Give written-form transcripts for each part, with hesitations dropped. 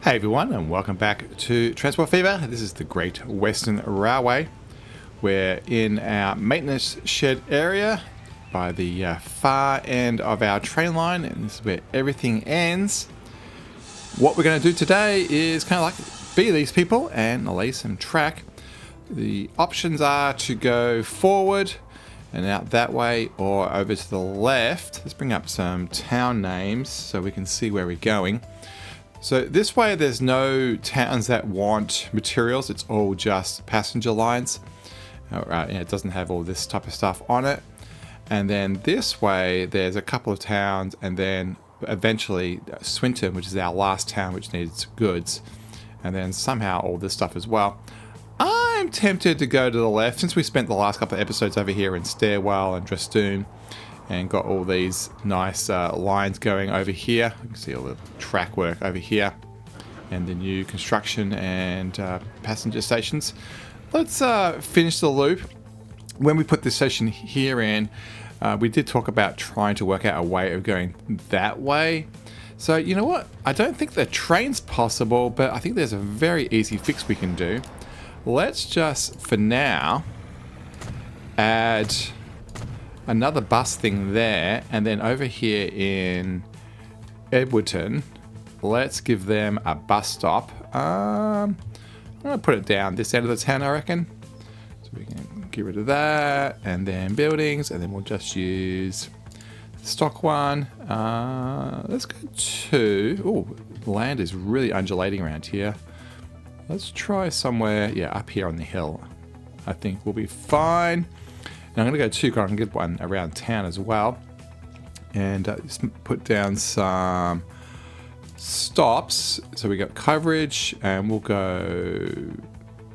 Hey everyone, and welcome back to Transport Fever. This is the Great Western Railway. We're in our maintenance shed area by the far end of our train line, and this is where everything ends. What we're going to do today is kind of like be these people and lay some track. The options are to go forward and out that way or over to the left. Let's bring up some town names so we can see where we're going. So this way there's no towns that want materials, it's all just passenger lines. It doesn't have all this type of stuff on it. And then this way there's a couple of towns, and then eventually Swinton, which is our last town, which needs goods. And then somehow all this stuff as well. I'm tempted to go to the left, since we spent the last couple of episodes over here in Stairwell and Drestoon, and got all these nice lines going over here. You can see all the track work over here and the new construction and passenger stations. Let's finish the loop. When we put this station here in, we did talk about trying to work out a way of going that way. So you know what? I don't think the train's possible, but I think there's a very easy fix we can do. Let's just, for now, add another bus thing there, and then over here in Edwardton, let's give them a bus stop. I'm gonna put it down this end of the town, I reckon. So we can get rid of that, and then buildings, and then we'll just use the stock one. Let's go to, oh, land is really undulating around here. Let's try somewhere, yeah, up here on the hill. I think we'll be fine. And I'm going to go too, because I can get one around town as well. And just put down some stops. So we got coverage, and we'll go,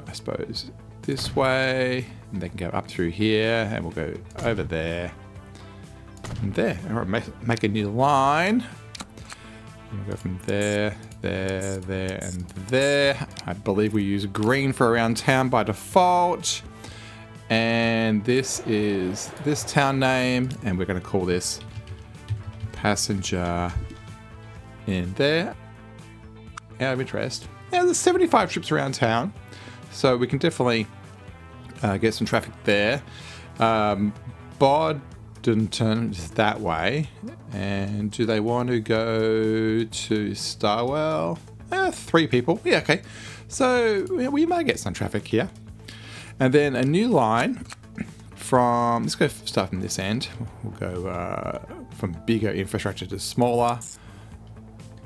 I suppose, this way. And they can go up through here, and we'll go over there. And there. All right, make a new line. And we'll go from there, there, there, and there. I believe we use green for around town by default. And this is this town name, and we're going to call this passenger in there. Out of interest, yeah, there's 75 trips around town, so we can definitely get some traffic there. Boddenton is that way, and do they want to go to Starwell? 3 people, yeah, okay. So we might get some traffic here. And then a new line from, let's go start from this end. We'll go from bigger infrastructure to smaller.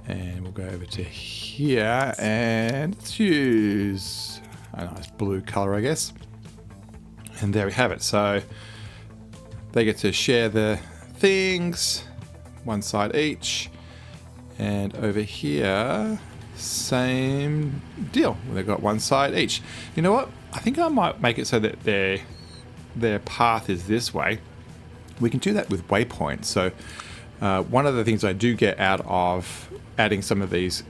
And we'll go over to here, and let's use a nice blue color, I guess. And there we have it. So they get to share the things, one side each. And over here, same deal. They've got one side each. You know what? I think I might make it so that their path is this way. We can do that with waypoints. So one of the things I do get out of adding some of these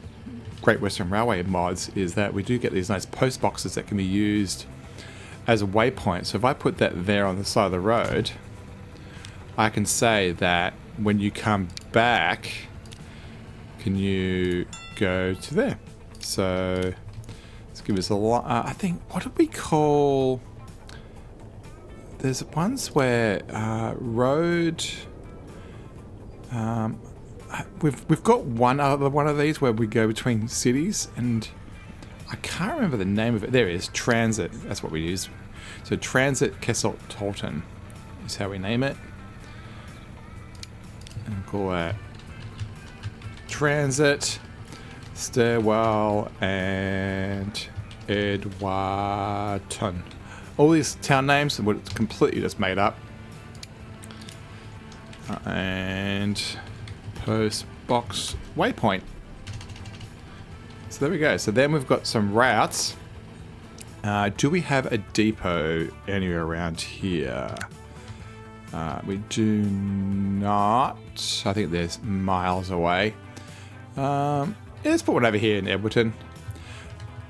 Great Western Railway mods is that we do get these nice post boxes that can be used as a waypoint. So if I put that there on the side of the road, I can say that when you come back, can you go to there? So let's give us a lot. I think, what did we call? There's ones where road. We've got one other one of these where we go between cities, and I can't remember the name of it. There it is, Transit. That's what we use. So Transit Kessel Tolton is how we name it, and we'll call that Transit, Stairwell, and Edwardton. All these town names were completely just made up. And post box waypoint. So there we go. So then we've got some routes. Do we have a depot anywhere around here? We do not. I think there's miles away. Yeah, let's put one over here in Edwardton.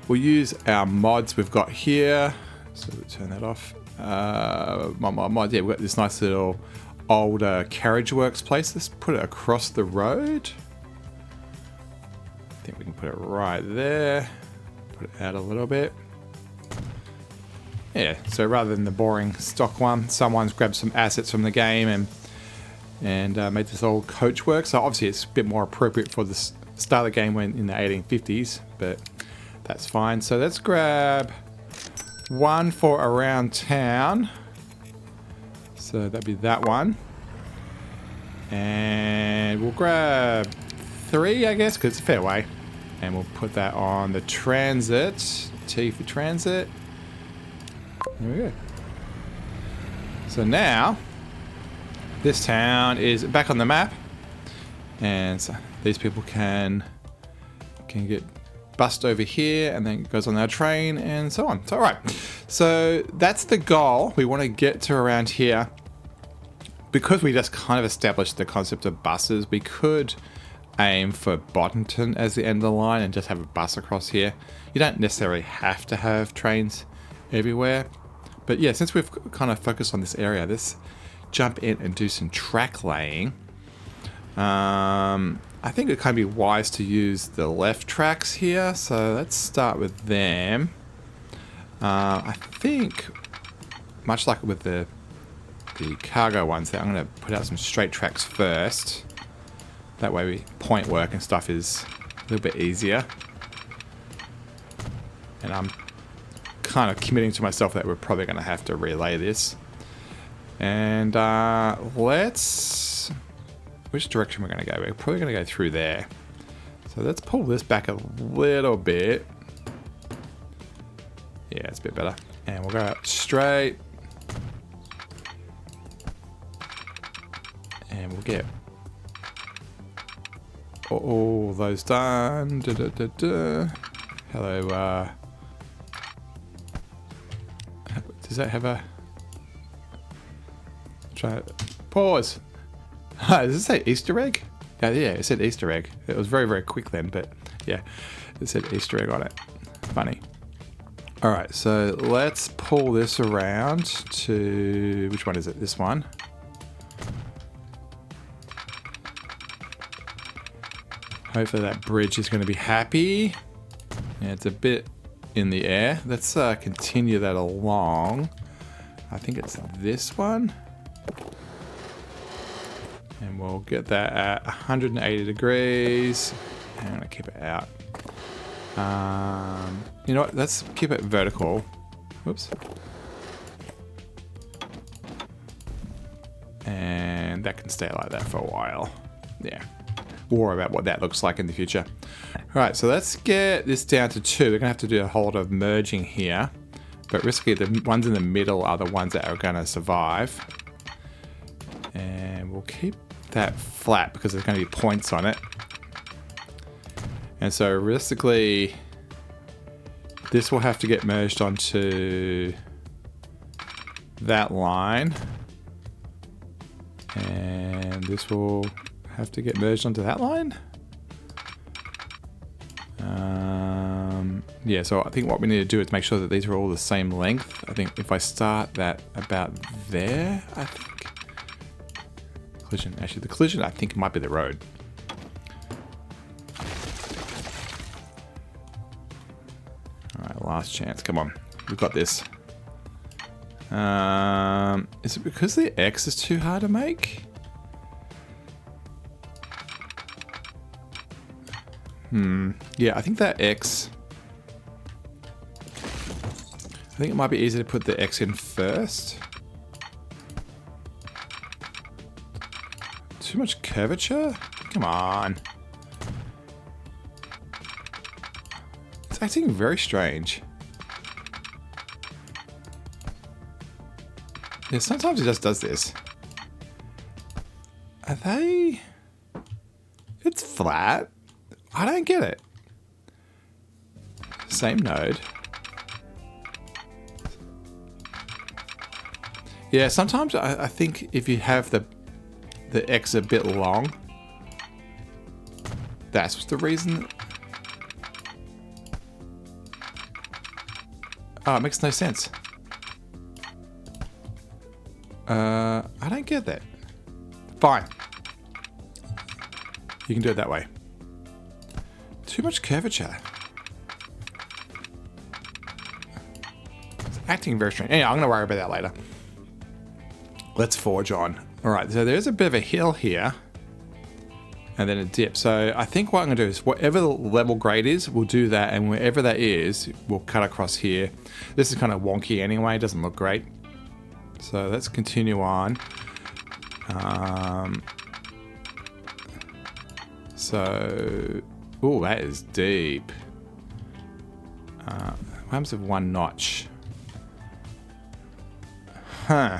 We'll use our mods we've got here. So we'll turn that off. Mod. Yeah, we've got this nice little old carriage works place. Let's put it across the road. I think we can put it right there. Put it out a little bit. Yeah, so rather than the boring stock one, someone's grabbed some assets from the game and made this old coach work. So obviously it's a bit more appropriate for the start of the game when in the 1850s, but that's fine. So let's grab one for around town. So that'd be that one. And we'll grab 3, I guess, because it's a fair way. And we'll put that on the transit. T for transit. There we go. So now, this town is back on the map. And so these people can get bussed over here, and then it goes on our train and so on. So, all right. So that's the goal. We want to get to around here. Because we just kind of established the concept of buses, we could aim for Bottomton as the end of the line and just have a bus across here. You don't necessarily have to have trains everywhere. But yeah, since we've kind of focused on this area, let's jump in and do some track laying. I think it kind of be wise to use the left tracks here. So let's start with them. I think, much like with the cargo ones, that I'm going to put out some straight tracks first. That way point work and stuff is a little bit easier. And I'm kind of committing to myself that we're probably going to have to relay this. And which direction we're going to go? We're probably going to go through there. So let's pull this back a little bit. Yeah, it's a bit better. And we'll go out straight. And we'll get all those done. Hello. Does that have a... Try it. Pause. Does it say Easter egg? Yeah, it said Easter egg. It was very, very quick then, but yeah, it said Easter egg on it. Funny. All right, so let's pull this around to... Which one is it? This one. Hopefully that bridge is going to be happy. Yeah, it's a bit in the air. Let's continue that along. I think it's this one. And we'll get that at 180 degrees. And I'm going to keep it out. You know what? Let's keep it vertical. Whoops. And that can stay like that for a while. Yeah. We'll worry about what that looks like in the future. All right, so let's get this down to 2. We're going to have to do a whole lot of merging here. But risky, the ones in the middle are the ones that are going to survive. And we'll keep that flat because there's going to be points on it. And so realistically, this will have to get merged onto that line. And this will have to get merged onto that line. Yeah, so I think what we need to do is make sure that these are all the same length. I think if I start that about there, I think. Collision. Actually, the collision, I think, might be the road. Alright, last chance. Come on. We've got this. Is it because the X is too hard to make? Yeah, I think that X... I think it might be easier to put the X in first. Too much curvature? Come on. It's acting very strange. Yeah, sometimes it just does this. Are they... It's flat. I don't get it. Same node. Yeah, sometimes I think if you have the X a bit long, that's the reason. Oh, it makes no sense. I don't get that. Fine. You can do it that way. Too much curvature. It's acting very strange. Anyway, I'm going to worry about that later. Let's forge on. All right, so there's a bit of a hill here. And then a dip. So I think what I'm going to do is whatever the level grade is, we'll do that. And wherever that is, we'll cut across here. This is kind of wonky anyway. It doesn't look great. So let's continue on. Oh, that is deep. What happens with one notch? Huh.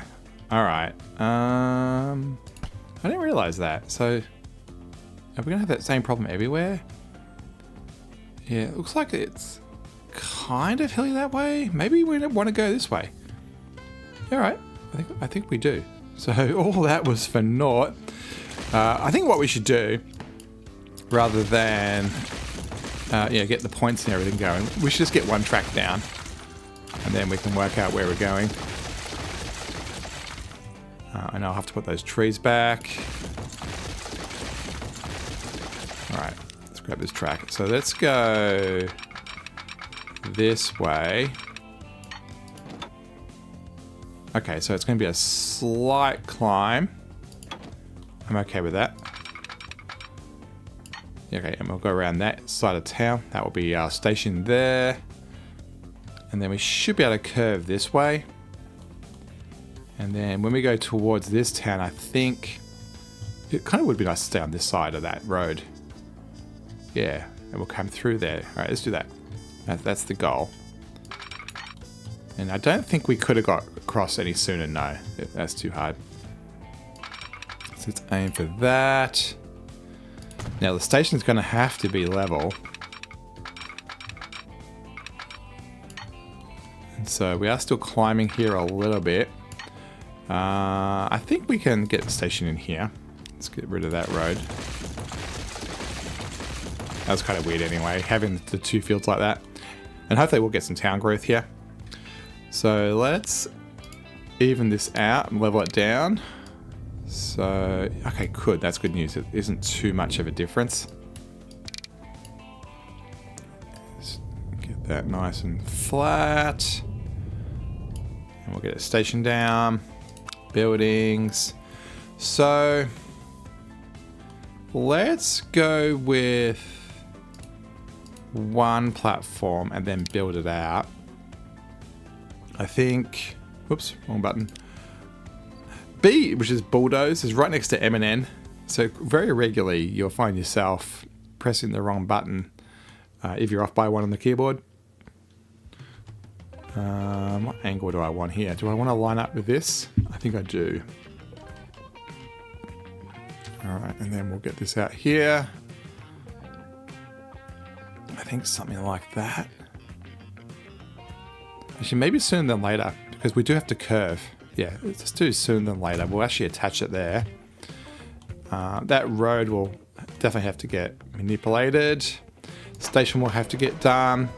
All right. I didn't realize that. So are we going to have that same problem everywhere? Yeah, it looks like it's kind of hilly that way. Maybe we don't want to go this way. All right. I think we do. So all that was for naught. I think what we should do, rather than get the points and everything going, we should just get one track down, and then we can work out where we're going. And I'll have to put those trees back. All right, let's grab this track. So let's go this way. Okay, so it's going to be a slight climb. I'm okay with that. Okay, and we'll go around that side of town. That will be our station there. And then we should be able to curve this way. And then when we go towards this town, I think it kind of would be nice to stay on this side of that road. Yeah, and we'll come through there. All right, let's do that. That's the goal. And I don't think we could have got across any sooner, no. That's too hard. So let's aim for that. Now the station's going to have to be level. And so we are still climbing here a little bit. I think we can get the station in here. Let's get rid of that road. That was kind of weird anyway, having the two fields like that. And hopefully we'll get some town growth here. So let's even this out and level it down. So, okay, good. That's good news. It isn't too much of a difference. Let's get that nice and flat. And we'll get a station down. Buildings. So, let's go with one platform and then build it out. I think, whoops, wrong button. B, which is bulldoze, is right next to M and N. So very regularly you'll find yourself pressing the wrong button if you're off by one on the keyboard. What angle do I want here? Do I want to line up with this? I think I do. All right, and then we'll get this out here. I think something like that. Actually, maybe sooner than later, because we do have to curve. Yeah, let's do sooner than later. We'll actually attach it there. That road will definitely have to get manipulated. Station will have to get done.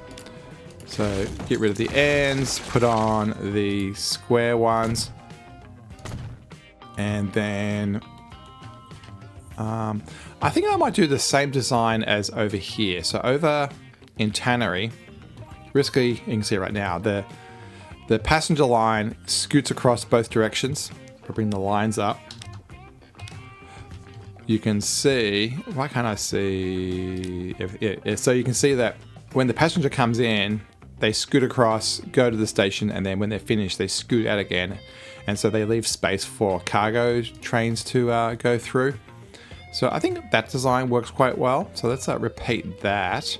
So get rid of the ends, put on the square ones. And then I think I might do the same design as over here. So over in Tannery, basically, you can see right now, the passenger line scoots across both directions. If I bring the lines up, you can see, why can't I see? So you can see that when the passenger comes in, they scoot across, go to the station, and then when they're finished, they scoot out again. And so they leave space for cargo trains to go through. So I think that design works quite well. So let's repeat that.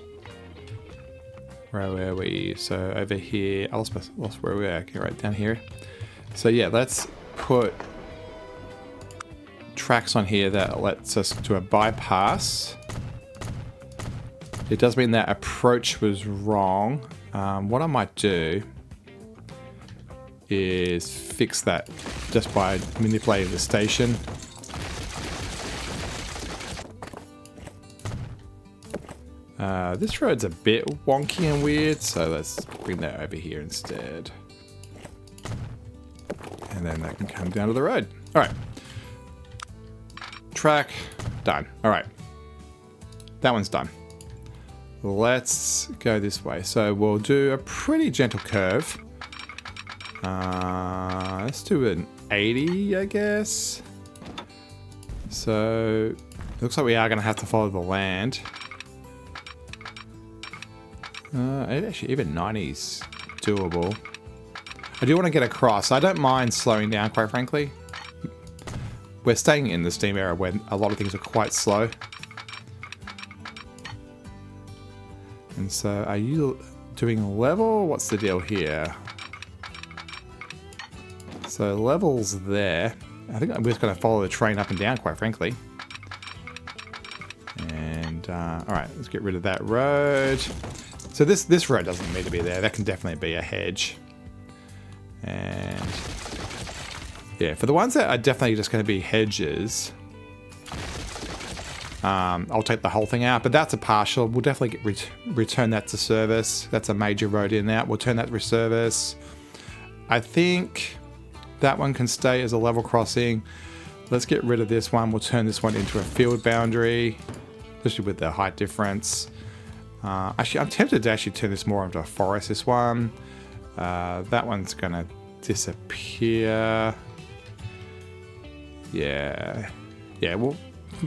Where were we? So over here, I lost where we were. Okay, right down here. So yeah, let's put tracks on here that lets us do a bypass. It does mean that approach was wrong. What I might do is fix that just by manipulating the station. This road's a bit wonky and weird, so let's bring that over here instead. And then that can come down to the road. All right. Track, done. All right. That one's done. let's go this way. So we'll do a pretty gentle curve. Let's do an 80, I guess. So it looks like we are going to have to follow the land. Actually, even 90's doable. I do want to get across. I don't mind slowing down, quite frankly. We're staying in the Steam era where a lot of things are quite slow. And so, are you doing level? What's the deal here? So, level's there. I think I'm just going to follow the train up and down, quite frankly. And, alright, let's get rid of that road. So this road doesn't need to be there. That can definitely be a hedge. And yeah, for the ones that are definitely just going to be hedges, I'll take the whole thing out. But that's a partial. We'll definitely return that to service. That's a major road in and out. We'll turn that to service. I think that one can stay as a level crossing. Let's get rid of this one. We'll turn this one into a field boundary, especially with the height difference. Actually, I'm tempted to actually turn this more into a forest, this one. That one's going to disappear. Yeah. Yeah, well,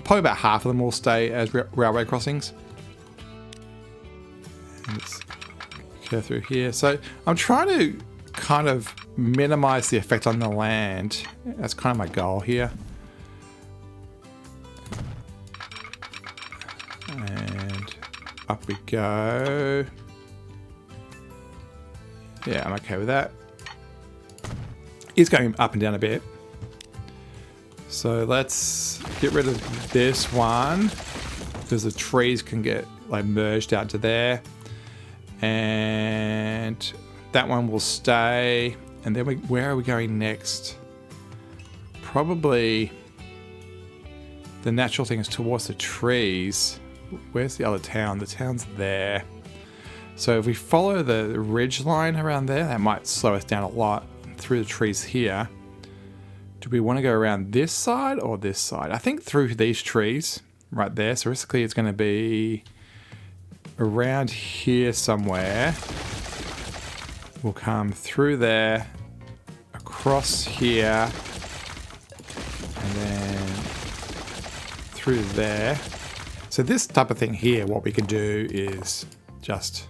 probably about half of them will stay as railway crossings. Let's go through here. So I'm trying to kind of minimize the effect on the land. That's kind of my goal here. And up we go. Yeah, I'm okay with that. It's going up and down a bit. So let's get rid of this one because the trees can get like merged out to there. And that one will stay. And then where are we going next? Probably the natural thing is towards the trees. Where's the other town? The town's there. So if we follow the ridge line around there, that might slow us down a lot through the trees here. Do we want to go around this side or this side? I think through these trees right there. So basically it's going to be around here somewhere. We'll come through there, across here, and then through there. So this type of thing here, what we can do is just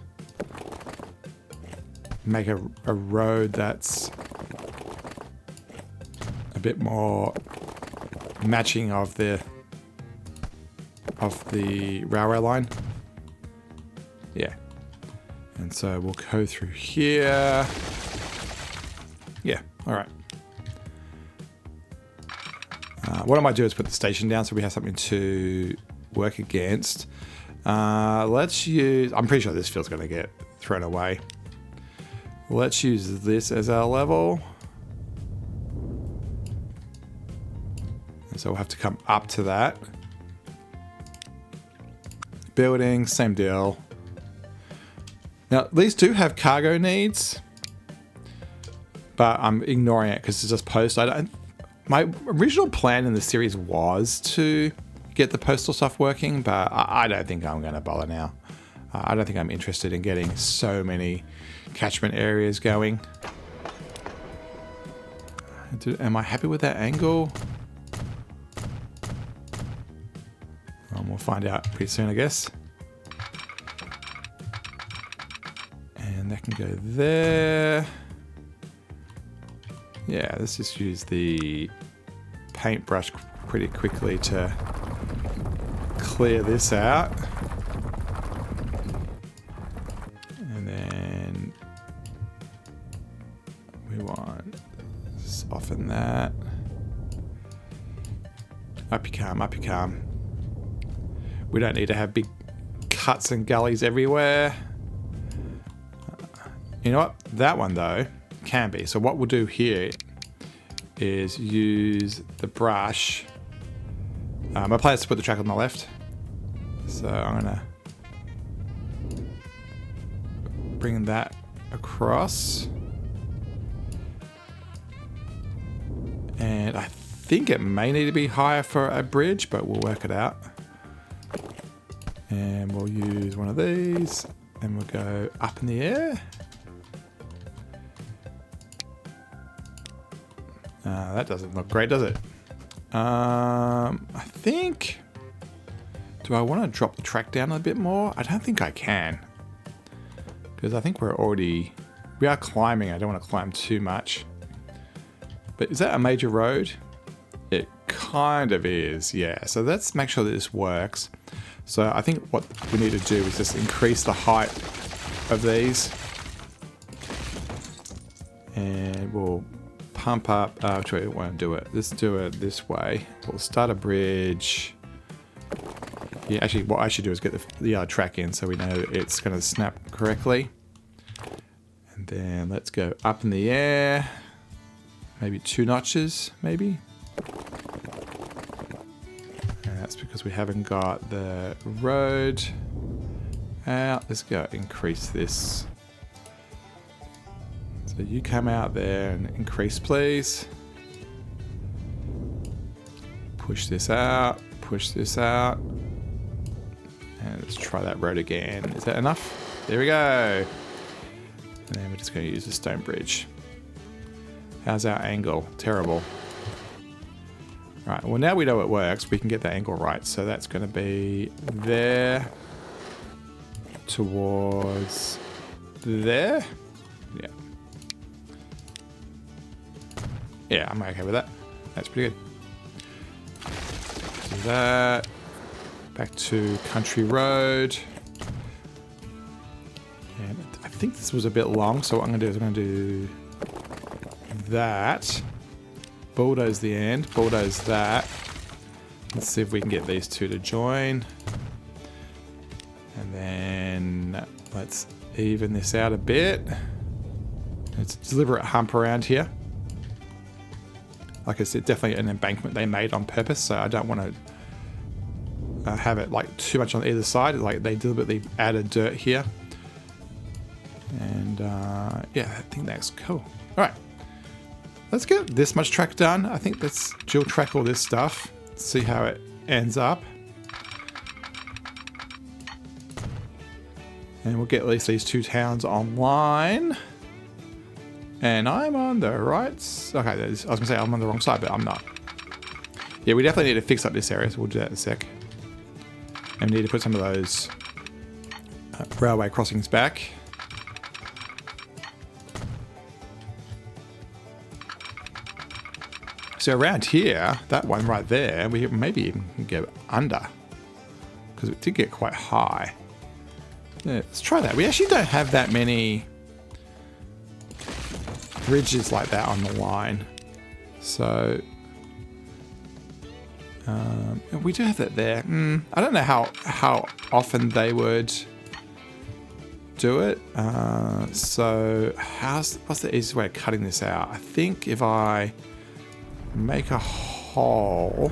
make a road that's a bit more matching of the railway line. Yeah. And so we'll go through here. Yeah, all right. What I might do is put the station down so we have something to work against. Let's use, I'm pretty sure this field's going to get thrown away. Let's use this as our level. And so we'll have to come up to that. Building, same deal. Now, these do have cargo needs, but I'm ignoring it because it's just post. My original plan in the series was to get the postal stuff working, but I don't think I'm going to bother now. I don't think I'm interested in getting so many catchment areas going. Am I happy with that angle? We'll find out pretty soon, I guess. And that can go there. Yeah, let's just use the paintbrush pretty quickly to clear this out. And then we want to soften that. Up you come, up you come. We don't need to have big cuts and gullies everywhere. You know what? That one, though, can be. So what we'll do here is use the brush. My plan is to put the track on the left. So I'm going to bring that across. And I think it may need to be higher for a bridge, but we'll work it out. And we'll use one of these and we'll go up in the air. That doesn't look great, does it? I think... Do I want to drop the track down a bit more? I don't think I can. Because I think we are climbing. I don't want to climb too much. But is that a major road? It kind of is, yeah. So let's make sure that this works. So I think what we need to do is just increase the height of these. And we'll pump up. Actually, I won't do it. Let's do it this way. We'll start a bridge. Yeah, actually, what I should do is get the track in so we know it's going to snap correctly. And then let's go up in the air. Maybe 2 notches, maybe. And that's because we haven't got the road out. Let's go increase this. So you come out there and increase, please. Push this out. Push this out. And let's try that road again. Is that enough? There we go. And then we're just going to use the stone bridge. How's our angle? Terrible. Right, well now we know it works. We can get the angle right. So that's going to be there towards there. Yeah. Yeah, I'm okay with that. That's pretty good. Do that. Back to Country Road. And I think this was a bit long, so what I'm going to do is I'm going to do that. Bulldoze the end. Bulldoze that. Let's see if we can get these two to join. And then let's even this out a bit. It's a deliberate hump around here. Like I said, definitely an embankment they made on purpose, so I don't want to have it like too much on either side. Like they deliberately added dirt here. And yeah, I think that's cool. All right, let's get this much track done. I think let's dual track all this stuff, see how it ends up. And we'll get at least these 2 towns online. And I'm on the right side. Okay, I was going to say I'm on the wrong side, but I'm not. Yeah, we definitely need to fix up this area, so we'll do that in a sec. And we need to put some of those railway crossings back. So around here, that one right there, we maybe even can go under. Because it did get quite high. Yeah, let's try that. We actually don't have that many bridges like that on the line. So we do have that there. I don't know how often they would do it. So what's the easiest way of cutting this out? I think if I make a hole,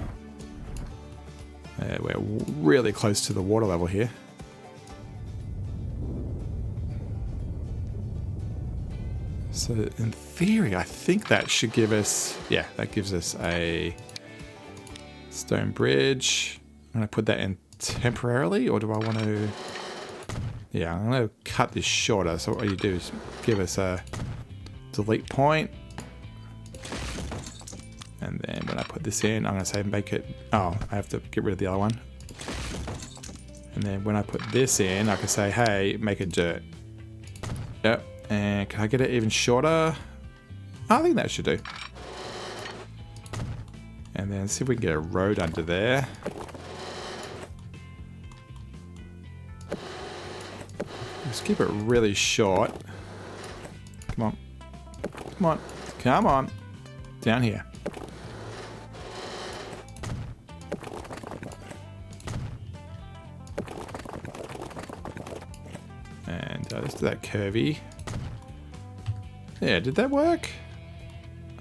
we're really close to the water level here. So in theory, I think that should give us, yeah, that gives us a stone bridge. I'm going to put that in temporarily, or do I want to, yeah, I'm going to cut this shorter. So what you do is give us a delete point. And then when I put this in, I'm going to say make it, oh, I have to get rid of the other one. And then when I put this in, I can say, hey, make it dirt. Yep. And can I get it even shorter? I think that should do. And then see if we can get a road under there. Just keep it really short. Come on. Come on. Come on. Down here. And let's do that curvy. Yeah, did that work?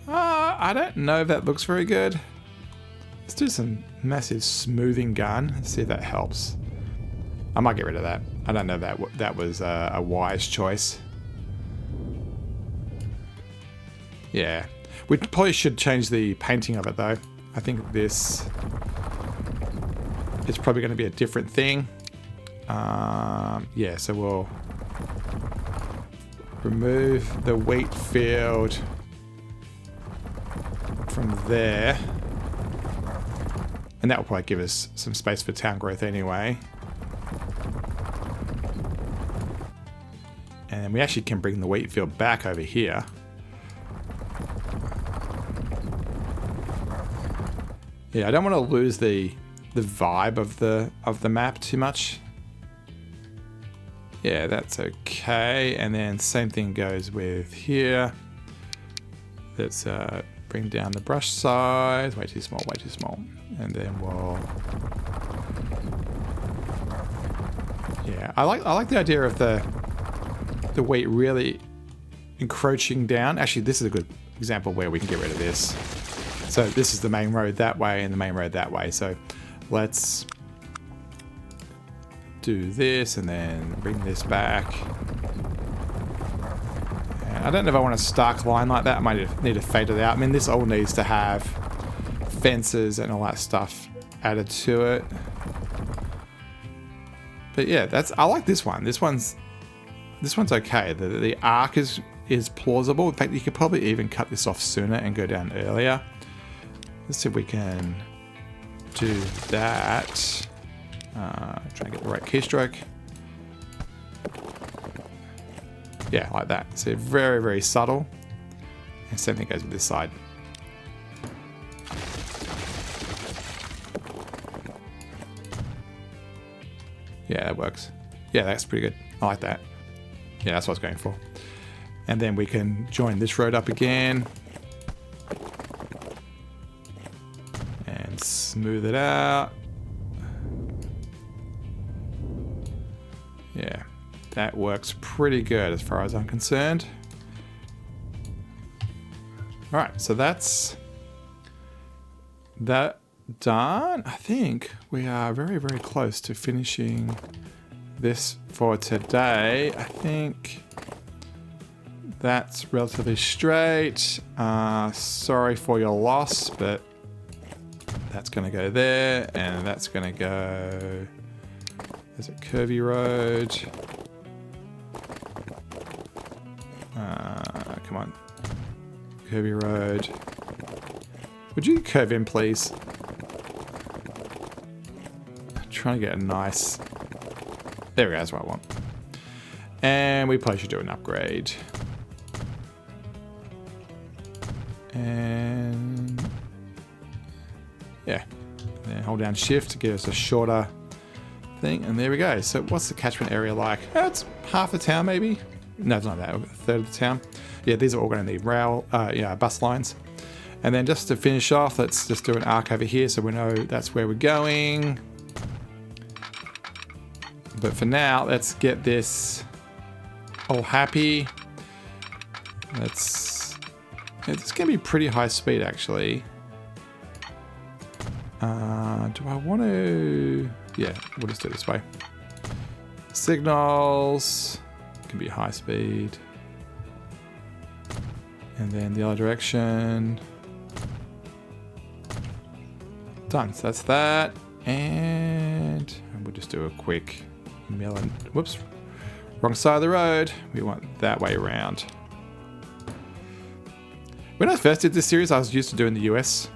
I don't know if that looks very good. Let's do some massive smoothing gun. Let's see if that helps. I might get rid of that. I don't know if that was a wise choice. Yeah. We probably should change the painting of it though. I think this is probably going to be a different thing. Yeah, so we'll remove the wheat field from there. And that will probably give us some space for town growth anyway. And we actually can bring the wheat field back over here. Yeah, I don't want to lose the vibe of the map too much. Yeah, that's okay. And then same thing goes with here. Let's bring down the brush size. Way too small, way too small. And then we'll... Yeah, I like the idea of the wheat really encroaching down. Actually, this is a good example where we can get rid of this. So this is the main road that way and the main road that way. So let's do this and then bring this back. And I don't know if I want a stark line like that. I might need to fade it out. I mean, this all needs to have fences and all that stuff added to it. But yeah, I like this one. This one's okay. The arc is plausible. In fact, you could probably even cut this off sooner and go down earlier. Let's see if we can do that. Try and get the right keystroke. Yeah, like that. So very, very subtle. And same thing goes with this side. Yeah, that works. Yeah, that's pretty good. I like that. Yeah, that's what I was going for. And then we can join this road up again. And smooth it out. Yeah, that works pretty good as far as I'm concerned. All right, so that's that done. I think we are very, very close to finishing this for today. I think that's relatively straight. Sorry for your loss, but that's going to go there, and that's going to go... There's a curvy road. Come on. Curvy road. Would you curve in, please? I'm trying to get a nice... There we go, that's what I want. And we probably should do an upgrade. And... yeah. And then hold down shift to give us a shorter thing. And there we go. So what's the catchment area like? It's half the town, maybe? No, it's not that. A third of the town. Yeah, these are all going to need bus lines. And then just to finish off, let's just do an arc over here so we know that's where we're going. But for now, let's get this all happy. It's going to be pretty high speed, actually. Do I want to... Yeah, we'll just do it this way. Signals can be high speed. And then the other direction. Done. So that's that. And we'll just do a quick million. Whoops. Wrong side of the road. We want that way around. When I first did this series, I was used to doing the US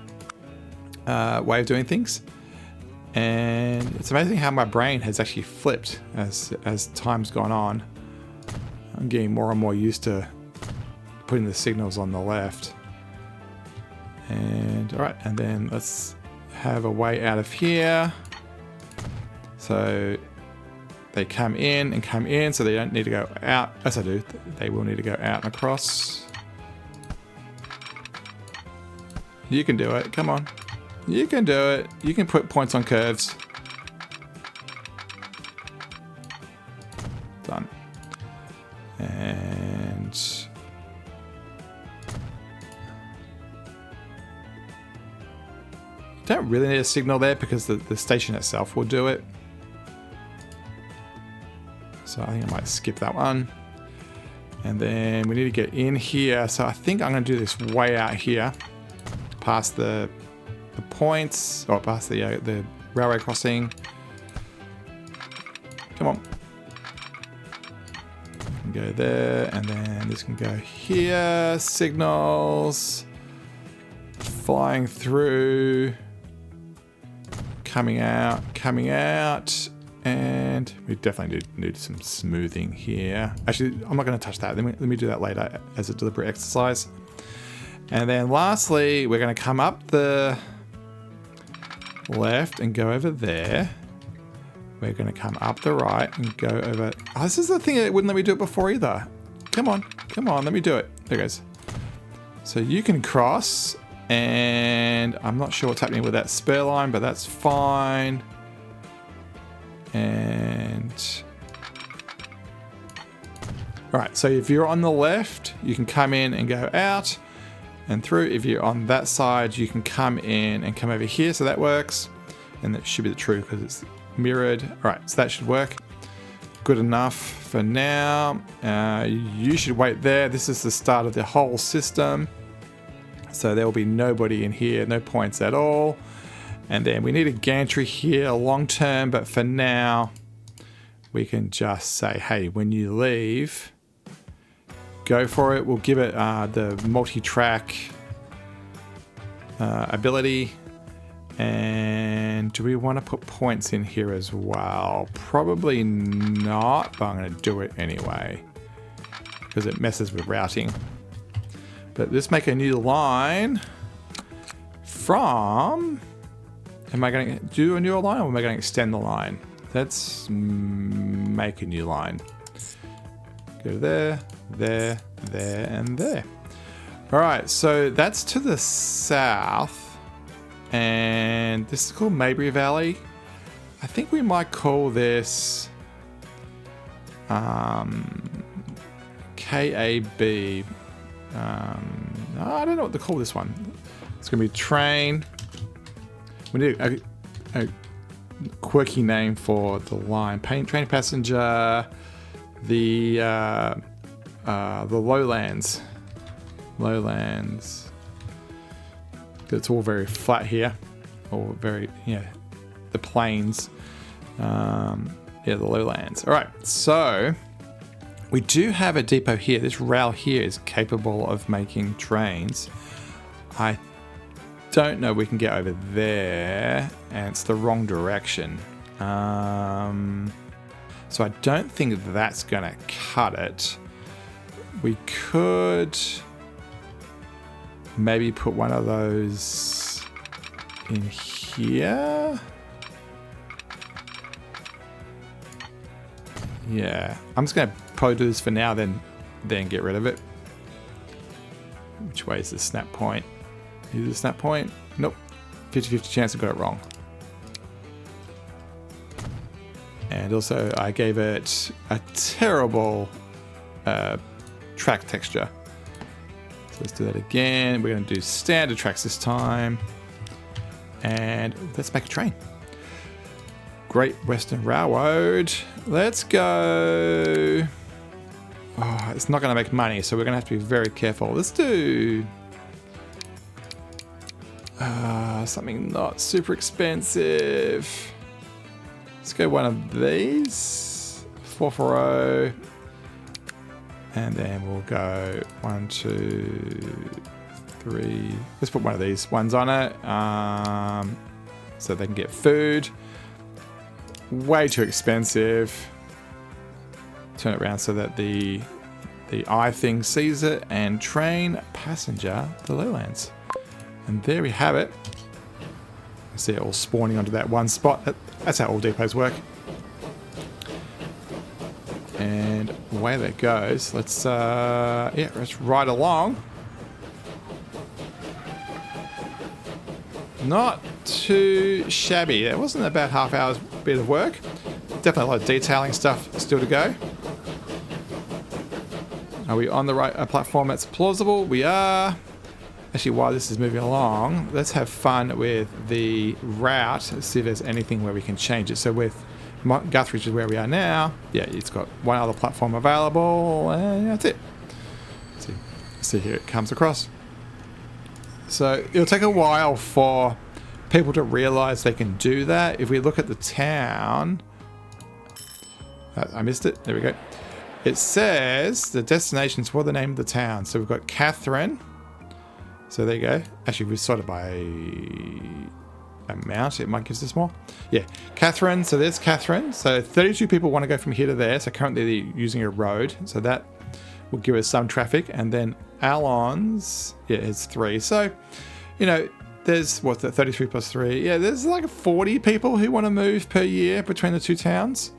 way of doing things. And it's amazing how my brain has actually flipped as time's gone on. I'm getting more and more used to putting the signals on the left. And all right, and then let's have a way out of here. So they come in and come in, so they don't need to go out. Yes, I do. They will need to go out and across. You can do it. Come on. You can do it. You can put points on curves. Done. And don't really need a signal there because the station itself will do it. So I think I might skip that one. And then we need to get in here. So I think I'm going to do this way out here, past the points, or past the railway crossing. Come can go there, and then this can go here. Signals. Flying through. Coming out. Coming out. And we definitely need some smoothing here. Actually, I'm not going to touch that. Let me do that later as a deliberate exercise. And then lastly, we're going to come up the left and go over there. We're going to come up the right and go over... Oh, this is the thing that wouldn't let me do it before either. Come on. Come on. Let me do it. There it goes. So you can cross, and I'm not sure what's happening with that spur line, but that's fine. And... Alright, so if you're on the left, you can come in and go out and through. If you're on that side, you can come in and come over here, so that works. And that should be the true because it's mirrored. Alright, so that should work. Good enough for now. You should wait there. This is the start of the whole system. So there will be nobody in here, no points at all. And then we need a gantry here long term, but for now, we can just say, hey, when you leave, go for it. We'll give it the multi-track ability. And do we want to put points in here as well? Probably not, but I'm going to do it anyway because it messes with routing. But let's make a new line from... Am I going to do a new line or am I going to extend the line? Let's make a new line. Go there, there, there, and there. All right, so that's to the south. And this is called Maybury Valley. I think we might call this KAB. I don't know what to call this one. It's going to be train. We need a quirky name for the line. Train passenger. The Lowlands. Lowlands. It's all very flat here. All very, yeah, the plains. Yeah, the Lowlands. All right, so we do have a depot here. This rail here is capable of making trains. I don't know we can get over there, and it's the wrong direction. So I don't think that's gonna cut it. We could maybe put one of those in here. Yeah, I'm just gonna probably do this for now, then get rid of it. Which way is the snap point? Is the snap point? Nope. 50-50 chance I got it wrong. And also I gave it a terrible track texture. So let's do that again. We're going to do standard tracks this time. And let's make a train. Great Western Railroad. Let's go. Oh, it's not going to make money, so we're going to have to be very careful. Let's do something not super expensive. Let's go one of these. 440. And then we'll go 1, 2, 3. Let's put one of these ones on it. So they can get food. Way too expensive. Turn it around so that the eye thing sees it. And train passenger the Lowlands. And there we have it. You see it all spawning onto that one spot. That's how all depots work. And away that goes. Let's ride along. Not too shabby. It wasn't about half hour's bit of work. Definitely a lot of detailing stuff still to go. Are we on the right platform that's plausible? We are. Actually, while this is moving along, let's have fun with the route. Let's see if there's anything where we can change it. So with Guthrie, which is where we are now, yeah, it's got one other platform available, and that's it. See here it comes across. So it'll take a while for people to realize they can do that. If we look at the town, I missed it. There we go. It says the destinations for the name of the town. So we've got Catherine. So there you go. Actually, we sorted by amount. It might give us more. Yeah, Catherine. So there's Catherine. So 32 people want to go from here to there. So currently they're using a road. So that will give us some traffic. And then Alon's, yeah, it's 3. So, you know, there's, what's that, 33 plus 3? Yeah, there's like 40 people who want to move per year between the two towns.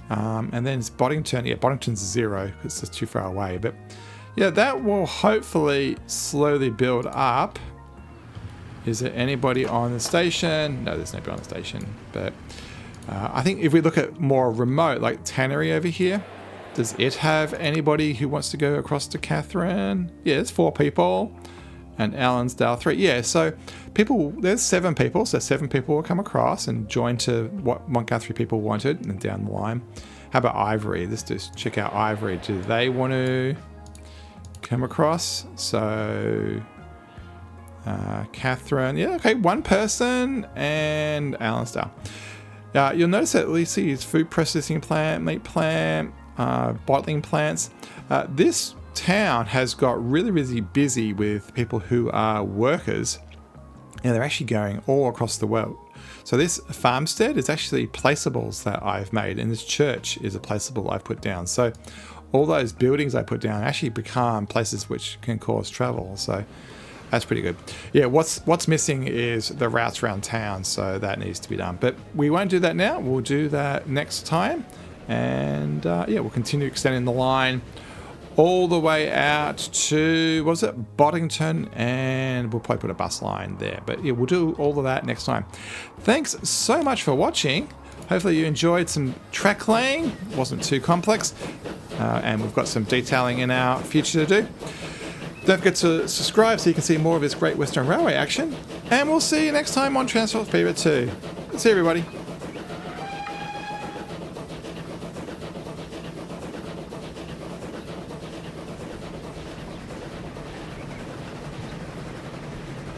And then it's Boddington. Yeah, Boddington's 0 because it's too far away. But yeah, that will hopefully slowly build up. Is there anybody on the station? No, there's nobody on the station. But I think if we look at more remote, like Tannery over here, does it have anybody who wants to go across to Catherine? Yeah, it's 4 people. And Allensdale 3. Yeah, so people, there's 7 people. So 7 people will come across and join to what Montguthrie people wanted and down the line. How about Ivory? Let's just check out Ivory. Do they want to come across? So Catherine. Yeah, okay, 1 person and Allensdale. You'll notice that we see is food processing plant, meat plant, bottling plants. This town has got really, really busy with people who are workers, and they're actually going all across the world. So this farmstead is actually placeables that I've made, and this church is a placeable I've put down. So all those buildings I put down actually become places which can cause travel. So that's pretty good. Yeah, what's missing is the routes around town, so that needs to be done. But we won't do that now. We'll do that next time, and yeah, we'll continue extending the line all the way out to, what was it, Boddington, and we'll probably put a bus line there. But yeah, we'll do all of that next time. Thanks so much for watching. Hopefully you enjoyed some track laying. It wasn't too complex, and we've got some detailing in our future to do. Don't forget to subscribe so you can see more of this Great Western Railway action, and we'll see you next time on Transport Fever 2. See you, everybody.